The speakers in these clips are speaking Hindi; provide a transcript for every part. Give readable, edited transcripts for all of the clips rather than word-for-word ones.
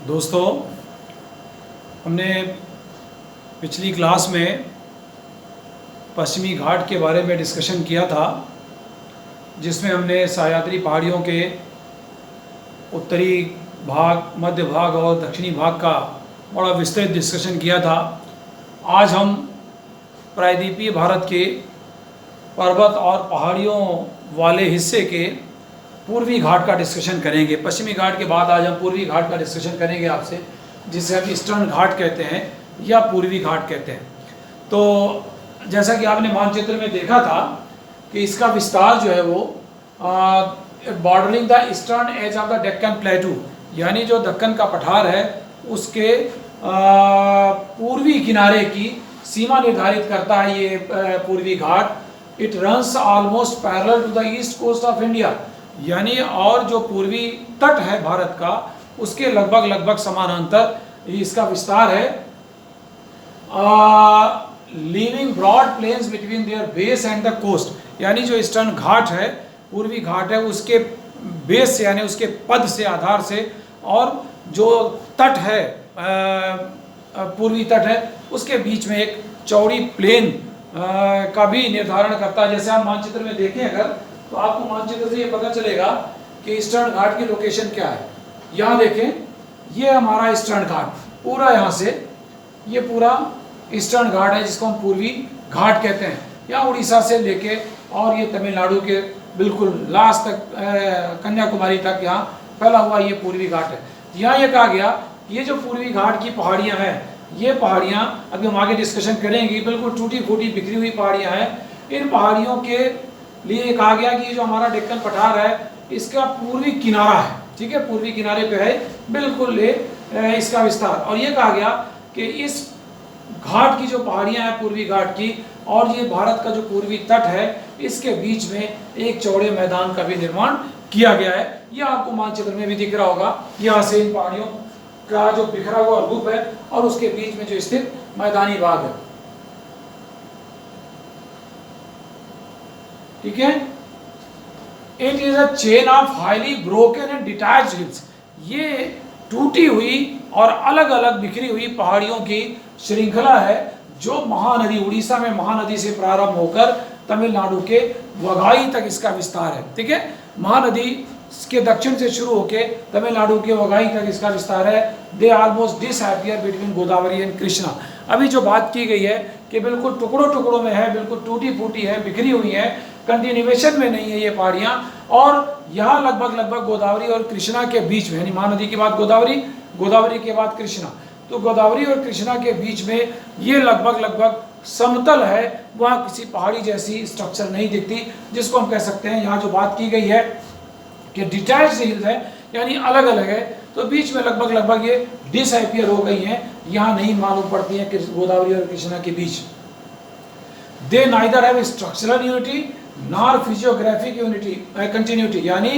दोस्तों, हमने पिछली क्लास में पश्चिमी घाट के बारे में डिस्कशन किया था, जिसमें हमने सह्याद्री पहाड़ियों के उत्तरी भाग, मध्य भाग और दक्षिणी भाग का बड़ा विस्तृत डिस्कशन किया था। आज हम प्रायद्वीपीय भारत के पर्वत और पहाड़ियों वाले हिस्से के पूर्वी घाट का डिस्कशन करेंगे। पश्चिमी घाट के बाद आज हम पूर्वी घाट का डिस्कशन करेंगे आपसे, जिसे हम ईस्टर्न घाट कहते हैं या पूर्वी घाट कहते हैं। तो जैसा कि आपने मानचित्र में देखा था कि इसका विस्तार जो है वो bordering the eastern edge of the Deccan plateau, यानी जो दक्कन का पठार है उसके पूर्वी किनारे की सीमा निर्धारित करता है ये पूर्वी घाट। It runs almost parallel to the east coast of India, यानी और जो पूर्वी तट है भारत का उसके लगभग समानांतर इसका विस्तार है। Leaving broad plains between their base and the coast, यानी जो ईस्टर्न घाट है, पूर्वी घाट है, उसके बेस से यानी उसके पद से, आधार से, और जो तट है पूर्वी तट है उसके बीच में एक चौड़ी प्लेन का भी निर्धारण करता है। जैसे आप मानचित्र में देखें अगर, तो आपको मानचित्र से ये पता चलेगा कि ईस्टर्न घाट की लोकेशन क्या है। यहाँ देखें, ये हमारा ईस्टर्न घाट पूरा, यहाँ से ये पूरा ईस्टर्न घाट है जिसको हम पूर्वी घाट कहते हैं। यहाँ उड़ीसा से लेके और ये तमिलनाडु के बिल्कुल लास्ट तक कन्याकुमारी तक यहाँ फैला हुआ ये पूर्वी घाट है। यहाँ ये कहा गया ये जो पूर्वी घाट की पहाड़ियाँ हैं, ये पहाड़ियाँ अभी हम आगे डिस्कशन करेंगे, बिल्कुल टूटी फूटी बिखरी हुई पहाड़ियाँ हैं। इन पहाड़ियों के लिए कहा गया कि जो हमारा डेक्कन पठार है इसका पूर्वी किनारा है, ठीक है, पूर्वी किनारे पे है बिल्कुल इसका विस्तार। और ये कहा गया कि इस घाट की जो पहाड़ियां हैं पूर्वी घाट की और ये भारत का जो पूर्वी तट है इसके बीच में एक चौड़े मैदान का भी निर्माण किया गया है। यह आपको मानचित्र में भी दिख रहा होगा। यहाँ से इन पहाड़ियों का जो बिखरा हुआ रूप है और उसके बीच में जो स्थित मैदानी भाग है, ठीक है। It is a chain of highly broken and detached hills. ये टूटी हुई और अलग अलग बिखरी हुई पहाड़ियों की श्रृंखला है जो महानदी, उड़ीसा में महानदी से प्रारंभ होकर तमिलनाडु के वघाई तक इसका विस्तार है, ठीक है। महानदी के दक्षिण से शुरू होकर तमिलनाडु के वघाई तक इसका विस्तार है। They almost disappear between Godavari and Krishna. अभी जो बात की गई है कि बिल्कुल टुकड़ों टुकड़ों में है, बिल्कुल टूटी फूटी है, बिखरी हुई है, कंटिन्यूएशन में नहीं है ये पहाड़ियाँ। और यहाँ लगभग गोदावरी और कृष्णा के बीच में, यानी महानदी के बाद गोदावरी, गोदावरी के बाद कृष्णा, तो गोदावरी और कृष्णा के बीच में ये लगभग समतल है। वहाँ किसी पहाड़ी जैसी स्ट्रक्चर नहीं दिखती, जिसको हम कह सकते हैं यहाँ जो बात की गई है कि डिटैच्ड हिल्स है, यानी अलग अलग है, तो बीच में लगभग ये डिसअपियर हो गई हैं, यहाँ नहीं मालूम पड़ती हैं गोदावरी और कृष्णा के बीच। They neither have structural unity nor physiographic unity continuity, यानी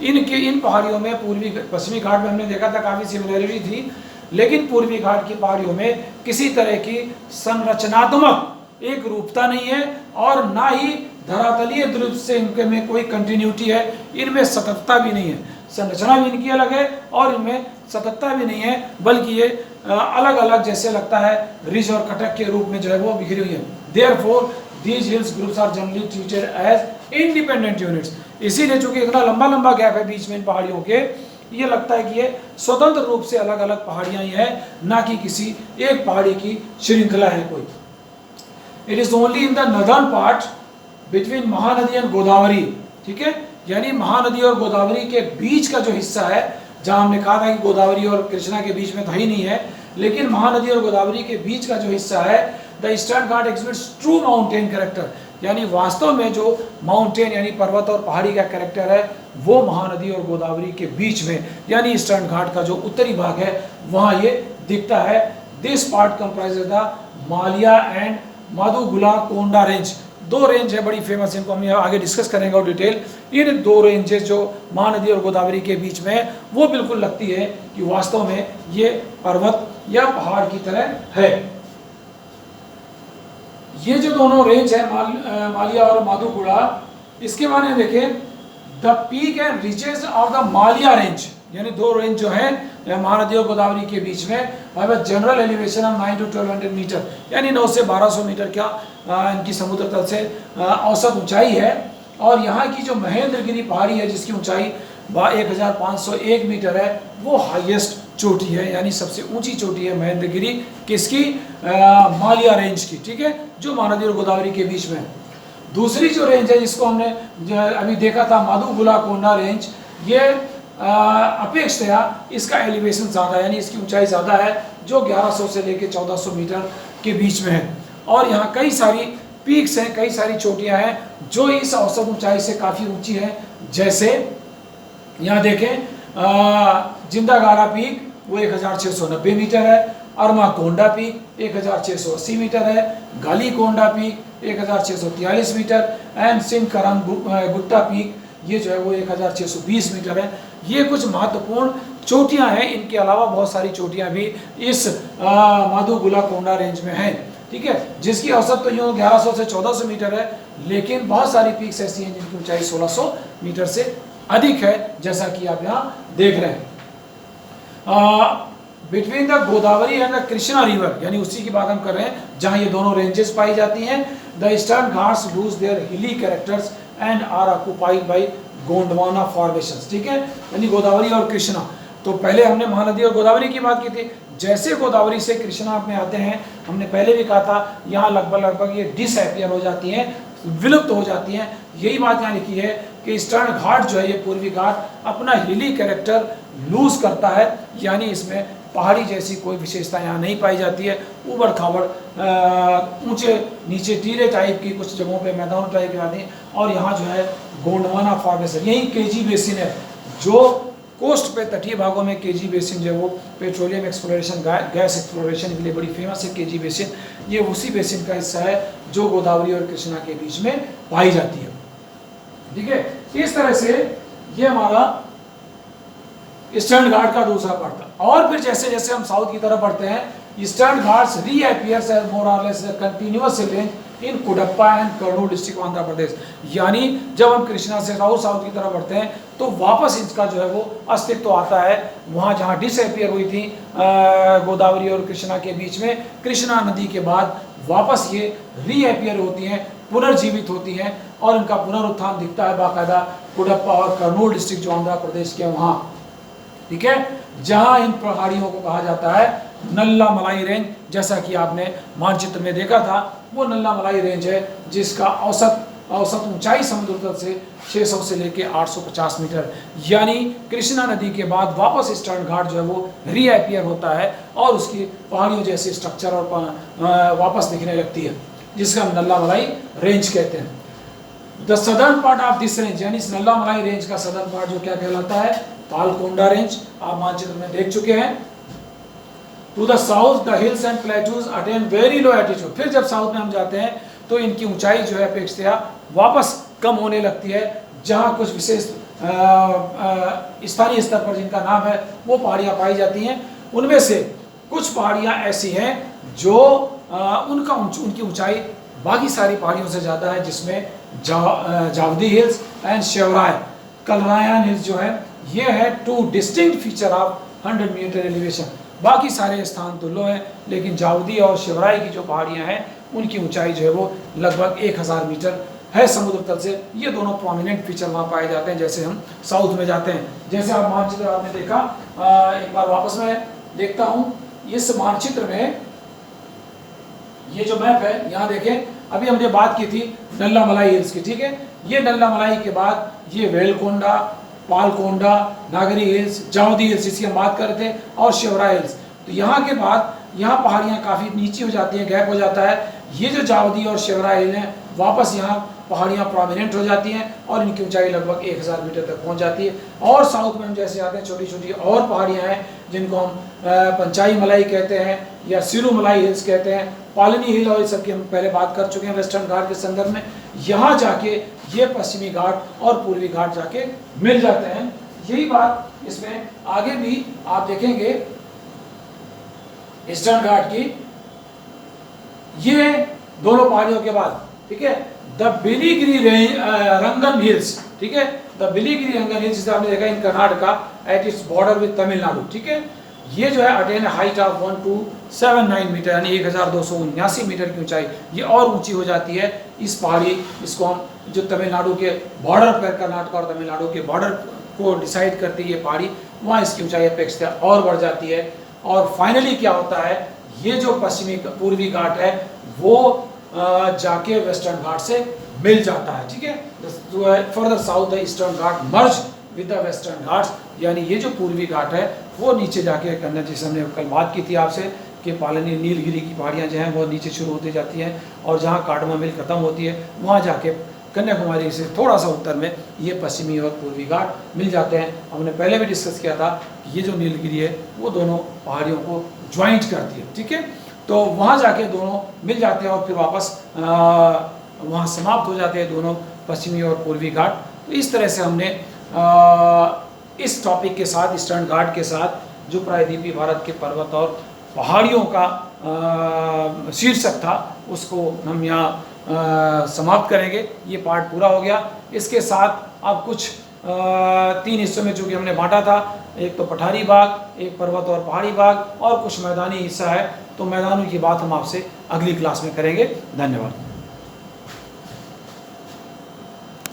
इन पहाड़ियों में पूर्वी पश्चिमी घाट में हमने देखा था काफ़ी सिमिलरिटी थी, लेकिन पूर्वी घाट की पहाड़ियों में किसी तरह की संरचनात्मक एक रूपता नहीं है और ना ही धरातलीय दृष्टि से इनके में कोई कंटिन्यूटी है। इनमें सततता भी नहीं है, संरचना भी इनकी अलग है और इनमें सततता भी नहीं है, बल्कि ये अलग अलग जैसे लगता है रिज और कटक के रूप में जो है वो बिखरी हुई है। Therefore these hills groups are generally treated as independent units। इसीलिए चूंकि इतना लंबा गैप है बीच में इन पहाड़ियों के, ये लगता है कि ये स्वतंत्र रूप से अलग अलग पहाड़ियां ही है, ना कि किसी एक पहाड़ी की श्रृंखला है कोई। It is only in the northern part between Mahanadi and Godavari, ठीक है, यानी महानदी और गोदावरी के बीच का जो हिस्सा है, जहां हमने कहा था कि गोदावरी और कृष्णा के बीच में था ही नहीं है, लेकिन महानदी और गोदावरी के बीच का जो हिस्सा है, the eastern Ghat exhibits true mountain character, यानी वास्तव में जो माउंटेन यानी पर्वत और पहाड़ी का कैरेक्टर है वो महानदी और गोदावरी के बीच में, यानी ईस्टर्न घाट का जो उत्तरी भाग है वहाँ ये दिखता है। This part comprises the Malia and Madugula Konda range. दो रेंज है बड़ी फेमस, इनको हम आगे डिस्कस करेंगे और डिटेल। इन दो रेंजेस जो महानदी और गोदावरी के बीच में, वो बिल्कुल लगती है कि वास्तव में ये पर्वत या पहाड़ की तरह है। ये जो दोनों रेंज है मालिया और माधुगुड़ा, इसके बारे में देखें, the peak and reaches of the Maliya range, यानी दो रेंज जो है महानदी और गोदावरी के बीच में, general elevation of 9 to 1200 metre, यानी 9 से 1200 मीटर क्या इनकी समुद्र तल से औसत ऊंचाई है। और यहाँ की जो महेंद्रगिरी पहाड़ी है जिसकी ऊंचाई 1501 मीटर है, वो हाईएस्ट चोटी है, यानी सबसे ऊंची चोटी है महेंद्रगिरी किसकी, मालिया रेंज की, ठीक है, जो महानदी और गोदावरी के बीच में है। दूसरी जो रेंज है जिसको हमने अभी देखा था माधुगुलाकोंडा रेंज, ये अपेक्षया इसका एलिवेशन ज़्यादा है, यानी इसकी ऊंचाई ज़्यादा है, जो 1100 से लेकर 1400 मीटर के बीच में है। और यहाँ कई सारी पीक्स हैं, कई सारी चोटियाँ हैं जो इस औसत ऊंचाई से काफ़ी ऊंची है। जैसे यहाँ देखें जिंदागारा पीक वो 1690 मीटर है, अरमाकोंडा पीक 1680 मीटर है, Galikonda peak 1643 metre and Sinkaram Gutta peak ये जो है वो 1620 मीटर है। ये कुछ महत्वपूर्ण चोटियां हैं, इनके अलावा बहुत सारी चोटियां भी इस माधुगुलाकोंडा रेंज में हैं, ठीक है, जिसकी औसत तो यूँ 1100 से 1400 मीटर है, लेकिन बहुत सारी पीक्स ऐसी हैं जिनकी ऊंचाई 1600 मीटर से अधिक है, जैसा कि आप यहाँ देख रहे हैं। Between the Godavari and the Krishna river, यानी उसी की बात हम कर रहे हैं जहाँ ये दोनों रेंजेस पाई जाती हैं। The Eastern Ghats lose their hilly characters and are occupied by Gondwana formations, ठीक है, यानी गोदावरी और कृष्णा। तो पहले हमने महानदी और गोदावरी की बात की थी, जैसे गोदावरी से कृष्णा में आते हैं, हमने पहले भी कहा था यहाँ लगभग ये डिसअपियर हो जाती हैं, विलुप्त हो जाती हैं। यही बात यहाँ लिखी है कि ईस्टर्न घाट जो है, ये पूर्वी घाट अपना हिली कैरेक्टर लूज करता है, यानी इसमें पहाड़ी जैसी कोई विशेषता यहाँ नहीं पाई जाती है। ऊबड़ खाबड़ ऊंचे नीचे टीले टाइप की कुछ जगहों पे मैदान टाइप की आती हैं। और यहाँ जो है गोंडवाना फॉर्मेशन, यही केजी बेसिन है, जो कोस्ट पे तटीय भागों में केजी बेसिन जो है वो पेट्रोलियम एक्सप्लोरेशन गैस एक्सप्लोरेशन के लिए बड़ी फेमस है। केजी बेसिन ये उसी बेसिन का हिस्सा है जो गोदावरी और कृष्णा के बीच में पाई जाती है, ठीक है। इस तरह से ये हमारा ईस्टर्न घाट का दूसरा पार्ट था। और फिर जैसे जैसे हम साउथ की तरफ बढ़ते हैं, Eastern Ghats reappears as more और less continuous range in Cuddapah and Kurnool district Andhra Pradesh. यानी जब हम कृष्णा से साउथ की तरफ बढ़ते हैं तो वापस इसका जो है वो अस्तित्व आता है वहाँ जहाँ डिसअपियर हुई थी गोदावरी और कृष्णा के बीच में। कृष्णा नदी के बाद वापस ये रीअपियर होती हैं, पुनर्जीवित होती हैं, और इनका पुनरुत्थान दिखता है बाकायदा कुडप्पा और कर्नूल डिस्ट्रिक्ट जो आंध्र प्रदेश के वहाँ, ठीक है, जहां इन पहाड़ियों को कहा जाता है नल्ला मलाई रेंज। जैसा कि आपने मानचित्र में देखा था, वो नल्ला मलाई रेंज है जिसका औसत ऊंचाई समुद्र तल से 600 से लेके 850 मीटर, यानी कृष्णा नदी के बाद वापस ईस्टर्न घाट जो है वो रीअपियर होता है और उसकी पहाड़ियों जैसी स्ट्रक्चर और वापस दिखने लगती है, जिसका हम नल्ला मलाई रेंज कहते हैं। The southern part of this range, यानी इस नल्ला मलाई रेंज का सदर्न पार्ट जो क्या कहलाता है, पालकोंडा रेंज, आप मानचित्र में देख चुके हैं। To the south the hills and plateaus attain very low altitude. फिर जब साउथ में हम जाते हैं तो इनकी ऊंचाई जो है अपेक्षया वापस कम होने लगती है, जहां कुछ विशेष स्थानीय स्तर पर जिनका नाम है वो पहाड़ियां पाई जाती हैं। उनमें से कुछ पहाड़ियां ऐसी हैं जो उनकी ऊंचाई बाकी सारी पहाड़ियों से ज़्यादा है, जिसमें Javadi hills and Shevaroy Kalrayan hills जो है ये है two distinct feature of 100 metre elevation. बाकी सारे स्थान तो लो हैं, लेकिन जावदी और शिवराई की जो पहाड़ियां हैं उनकी ऊंचाई जो है वो लगभग 1000 मीटर है समुद्र तल से। ये दोनों प्रोमिनेंट फीचर वहाँ पाए जाते हैं जैसे हम साउथ में जाते हैं। जैसे आप मानचित्र आपने देखा, एक बार वापस मैं देखता हूँ इस मानचित्र में, ये जो मैप है यहाँ देखें, अभी हमने बात की थी नल्ला मलाई हिल्स की, ठीक है। ये नल्ला मलाई के बाद ये वेलकोंडा, पालकोंडा, नागरी हिल्स, जावदी हिल्स जिसकी हम बात कर रहे थे, और शिवराय हिल्स। तो यहाँ के बाद यहाँ पहाड़ियाँ काफ़ी नीचे हो जाती हैं, गैप हो जाता है। ये जो जावदी और शिवराय हिल हैं वापस यहाँ पहाड़ियाँ प्रोमिनेंट हो जाती हैं और इनकी ऊंचाई लगभग 1000 मीटर तक पहुँच जाती है। और साउथ में हम जैसे आते हैं छोटी छोटी और पहाड़ियाँ हैं जिनको हम पंचाई मलाई कहते हैं या सिरू मलाई हिल्स कहते हैं, पालनी हिल, और इस सब की हम पहले बात कर चुके हैं वेस्टर्न घाट के संदर्भ में। यहाँ जाके ये पश्चिमी घाट और पूर्वी घाट जाके मिल जाते हैं। यही बात इसमें आगे भी आप देखेंगे ईस्टर्न घाट की, ये दोनों पहाड़ियों के बाद, ठीक है, द बेलीगिरी रंगन हिल्स, ठीक है, द बिलीगिरी रंगन हिल्स जिसे आपने देखा in Karnataka at its border with Tamil Nadu, ठीक है। ये जो है अटेन हाइट ऑफ 1279 मीटर यानी 1279 मीटर की ऊंचाई, ये और ऊंची हो जाती है इस पहाड़ी, इसको हम जो तमिलनाडु के बॉर्डर पर, कर्नाटक और तमिलनाडु के बॉर्डर को डिसाइड करती है ये पहाड़ी, वहाँ इसकी ऊंचाई अपेक्षा और बढ़ जाती है। और फाइनली क्या होता है, ये जो पश्चिमी पूर्वी घाट है वो जाके वेस्टर्न घाट से मिल जाता है, ठीक है। Further south the eastern Ghat merge with the western Ghats, यानी ये जो पूर्वी घाट है वो नीचे जाके करना, जैसे हमने कल बात की थी आपसे कि पालनी नीलगिरी की पहाड़ियाँ जो हैं वो नीचे शुरू होती जाती हैं और जहाँ कार्डमम हिल खत्म होती है वहाँ जाके कन्याकुमारी से थोड़ा सा उत्तर में ये पश्चिमी और पूर्वी घाट मिल जाते हैं। हमने पहले भी डिस्कस किया था कि ये जो नीलगिरी है वो दोनों पहाड़ियों को ज्वाइंट करती है, ठीक है। तो वहाँ जाके दोनों मिल जाते हैं और फिर वापस वहाँ समाप्त हो जाते हैं दोनों पश्चिमी और पूर्वी घाट। तो इस तरह से हमने इस टॉपिक के साथ, ईस्टर्न घाट के साथ जो प्रायद्वीपीय भारत के पर्वत और पहाड़ियों का शीर्षक था उसको हम यहाँ समाप्त करेंगे। ये पार्ट पूरा हो गया। इसके साथ अब कुछ 3 हिस्सों में चूँकि हमने बांटा था, एक तो पठारी भाग, एक पर्वत और पहाड़ी भाग और कुछ मैदानी हिस्सा है, तो मैदानों की बात हम आपसे अगली क्लास में करेंगे। धन्यवाद।